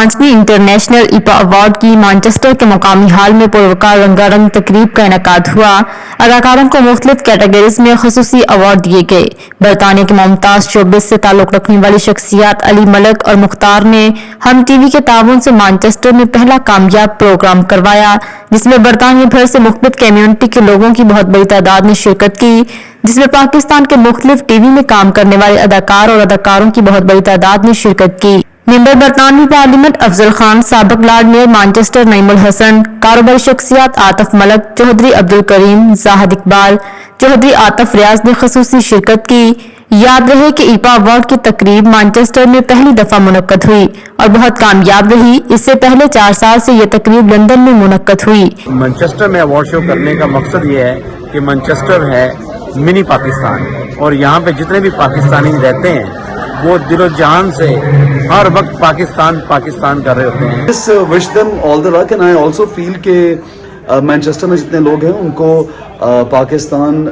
5वीं international IPA award की Manchester के मुकामी हॉल में पुरवकार रंगारंग तकरीब का इनेकाद हुआ। अदाकारों को मुख्तलिफ कैटेगरीज में खसूसी अवार्ड दिए गए। बरतानिया के मुमताज शोबिस से ताल्लुक रखने वाली शख्सियात अली मलिक और मुख्तार ने हम टीवी के ताउन से मैनचेस्टर में पहला कामयाब प्रोग्राम करवाया, जिसमें बरतानिया भर से मुख्तलिफ कम्युनिटी के लोगों की बहुत बड़ी तादाद ने शिरकत की, जिसमें पाकिस्तान के मुख्तलिफ टीवी में काम करने वाले अदाकार और अदाकारों की बहुत बड़ी तादाद ने शिरकत की। मेंबर बरतानवी पार्लियामेंट अफजल खान, साबिक lord mayor Manchester Naeemul Hasan, कारोबारी शख्सियात आतिफ मलिक, चौधरी अब्दुल करीम, जाहिद इकबाल, चौधरी आतिफ रियाज ने खसूसी शिरकत की। याद रहे कि IPA अवार्ड की तकरीब मैनचेस्टर में पहली दफा मुनक्कद हुई और बहुत कामयाब रही। इससे पहले 4 साल से ये तकरीब लंदन में मुनक्कद हुई। मैनचेस्टर में अवार्ड शो करने का मकसद ये है कि मैनचेस्टर है मिनी पाकिस्तान, और यहाँ पे जितने भी पाकिस्तानी रहते हैं वो दिलो जान से हर वक्त पाकिस्तान पाकिस्तान कर रहे होते हैं। Just wish them all the luck, and I also feel कि मैनचेस्टर में जितने लोग हैं उनको पाकिस्तान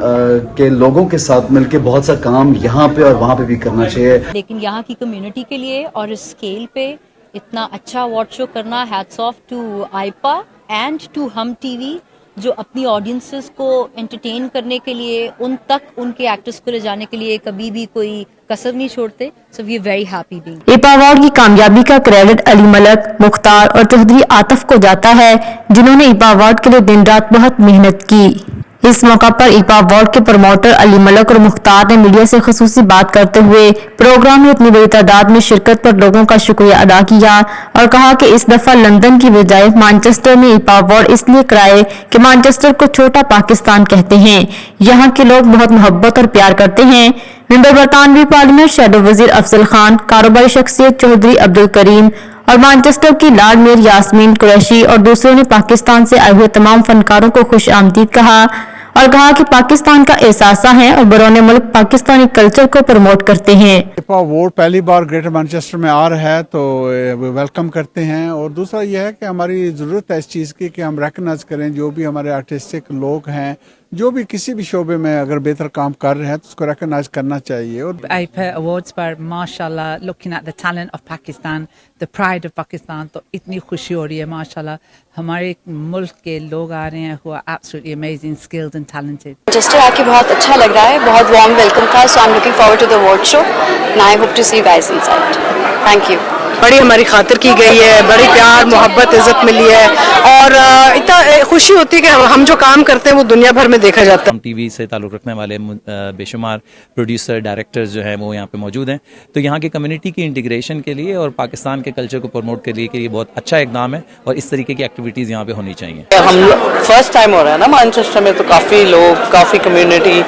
के लोगों के साथ मिलके बहुत सा काम यहाँ पे और वहाँ पे भी करना चाहिए। लेकिन यहाँ की कम्युनिटी के लिए और इस स्केल पे इतना अच्छा अवार्ड शो करना, hats off to IPA and to Hum TV, जो अपनी ऑडियंसेस को एंटरटेन करने के लिए उन तक उनके एक्टर्स को ले जाने के लिए कभी भी कोई कसर नहीं छोड़ते। So we are very happy being. IPA award की कामयाबी का क्रेडिट अली मलिक, मुख्तार और चौधरी आतिफ को जाता है, जिन्होंने IPA अवार्ड के लिए दिन रात बहुत मेहनत की। इस मौका पर IPA अवार्ड के प्रमोटर अली मलिक और मुख्तार ने मीडिया से खसूसी बात करते हुए प्रोग्राम में इतनी बड़ी तादाद में शिरकत पर लोगों का शुक्रिया अदा किया और कहा कि इस दफा लंदन की बजाय मैनचेस्टर में IPA अवार्ड इसलिए कराए कि मैनचेस्टर को छोटा पाकिस्तान कहते हैं। यहाँ के लोग बहुत मोहब्बत और प्यार करते हैं। मेंबर बरतानवी पार्लियामेंट शैडो वजीर अफजल खान, कारोबारी शख्सियत चौधरी अब्दुल करीम और मैनचेस्टर की लॉर्ड मेयर यास्मीन कुरैशी और दूसरों ने पाकिस्तान से आए हुए तमाम फनकारों को खुश आमदीद कहा और कहा कि पाकिस्तान का एहसास है और बरौने मुल्क पाकिस्तानी कल्चर को प्रमोट करते हैं। IPA अवार्ड पहली बार ग्रेटर मैनचेस्टर में आ रहा है तो वेलकम करते हैं, और दूसरा यह है कि हमारी ज़रूरत है इस चीज़ की कि हम रिकग्नाइज करें जो भी हमारे आर्टिस्टिक लोग हैं, जो भी किसी भी शोबे में अगर बेहतर काम कर रहे हैं तो उसको रिकग्नाइज करना चाहिए। और IPA अवार्ड्स पर माशाल्लाह, looking at the talent of Pakistan, the pride of Pakistan, तो इतनी खुशी हो रही है माशाल्लाह। हमारे मुल्क के लोग आ रहे हैं who are absolutely amazing, skilled and talented। Manchester आके बहुत अच्छा लग रहा है, बहुत वार्म वेलकम था। So I am looking forward to the award show and I hope to see you guys inside. Thank you. बड़ी हमारी खातिर की गई है, बड़ी प्यार मोहब्बत इज्जत मिली है, और इतना खुशी होती है कि हम जो काम करते हैं वो दुनिया भर में देखा जाता है। हम टीवी से ताल्लुक़ रखने वाले बेशुमार प्रोड्यूसर, डायरेक्टर्स जो हैं वो यहाँ पे मौजूद हैं, तो यहाँ की कम्युनिटी की इंटीग्रेशन के लिए और पाकिस्तान के कल्चर को प्रमोट करने के लिए बहुत अच्छा इकदाम है, और इस तरीके की एक्टिविटीज़ यहाँ पे होनी चाहिए। हम फर्स्ट टाइम हो रहा है ना मैनचेस्टर में, तो काफ़ी लोग, काफ़ी कम्युनिटी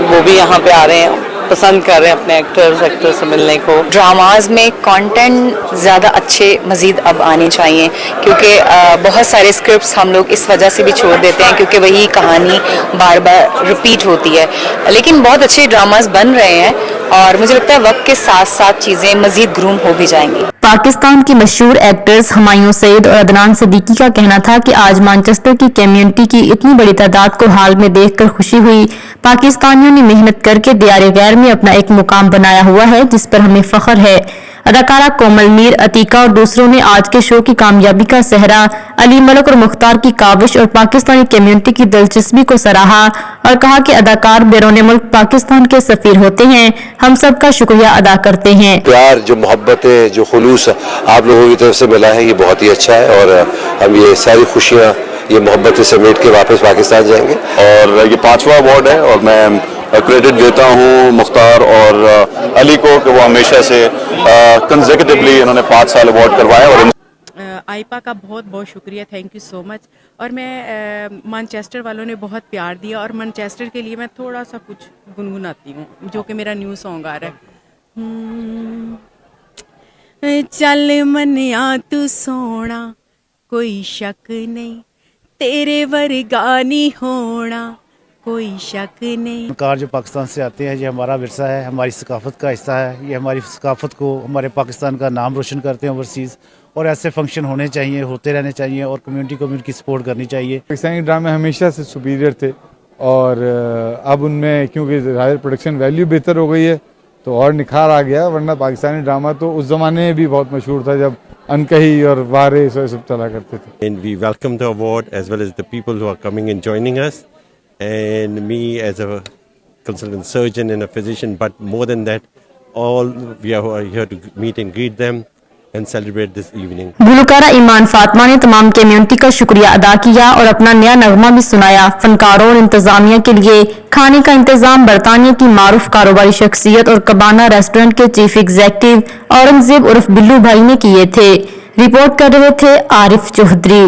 वो भी यहाँ पे आ रहे हैं, पसंद कर रहे हैं अपने एक्टर्स से मिलने को। ड्रामाज में कंटेंट ज़्यादा अच्छे मज़ीद अब आने चाहिए, क्योंकि बहुत सारे स्क्रिप्ट्स हम लोग इस वजह से भी छोड़ देते हैं क्योंकि वही कहानी बार बार रिपीट होती है। लेकिन बहुत अच्छे ड्रामाज बन रहे हैं और मुझे लगता है वक्त के साथ साथ चीज़ें मज़ीद ग्रूम हो भी जाएंगी। पाकिस्तान की मशहूर एक्टर्स हुमायूं सईद और अदनान सिद्दीकी का कहना था कि आज मैनचेस्टर की कम्युनिटी की इतनी बड़ी तादाद को हाल में देखकर खुशी हुई। पाकिस्तानियों ने मेहनत करके दियारे गैर में अपना एक मुकाम बनाया हुआ है, जिस पर हमें फख्र है। अदाकारा कोमल मीर, अतीका और दूसरों ने आज के शो की कामयाबी का सेहरा अली मलिक और मुख्तार की काविश और पाकिस्तानी कम्युनिटी की दिलचस्पी को सराहा और कहा कि अदाकार बैरूने मुल्क पाकिस्तान के सफीर होते हैं। हम सब का शुक्रिया अदा करते हैं। प्यार, जो मोहब्बत है, जो खुलूस आप लोगों की तरफ से मिला है, ये बहुत ही अच्छा है, और हम ये सारी खुशियाँ, ये मोहब्बत समेट के वापस पाकिस्तान जाएंगे। और ये 5वां अवार्ड है, और मैं क्रेडिट देता हूँ मुख्तार और अली को कि वो हमेशा से कंसेक्यूटिवली इन्होंने 5 साल अवार्ड करवाया। और IPA का बहुत बहुत शुक्रिया, थैंक यू सो मच। और मैं मैनचेस्टर वालों ने बहुत प्यार दिया, और मैनचेस्टर के लिए मैं थोड़ा सा कुछ गुनगुनाती हूँ, जो कि मेरा न्यू सॉन्ग आ रहा है। चल मनिया तू सोना, कोई शक नहीं, तेरे वर्गा नहीं होना, कोई शक नहीं। कार जो पाकिस्तान से आते हैं, ये हमारा विरसा है, हमारी सकाफत का हिस्सा है। ये हमारी सकाफत को, हमारे पाकिस्तान का नाम रोशन करते हैं ओवरसीज़, और ऐसे फंक्शन होने चाहिए, होते रहने चाहिए, और कम्युनिटी को उनकी सपोर्ट करनी चाहिए। पाकिस्तानी ड्रामे हमेशा से सुपीरियर थे, और अब उनमें क्योंकि प्रोडक्शन वैल्यू बेहतर हो गई है तो और निखार आ गया, वरना पाकिस्तानी ड्रामा तो उस ज़माने में भी बहुत मशहूर था जब अनकही और वारे सब चला करते थे। And we welcome the award as well as the people who are coming and joining us. And me as a consultant surgeon and a physician, but more than that, all we are here to meet and greet them and celebrate this evening. Gulkara ईमान फातिमा ने तमाम community का शुक्रिया अदा किया और अपना नया नगमा भी सुनाया। फनकारों और इंतजामिया के लिए खाने का इंतजाम बरतानिया की मारूफ कारोबारी शख्सियत और कबाना रेस्टोरेंट के चीफ एग्जीक्यूटिव औरंगजेब उर्फ बिल्लू भाई ने किए थे। रिपोर्ट कर रहे थे आरिफ चौधरी।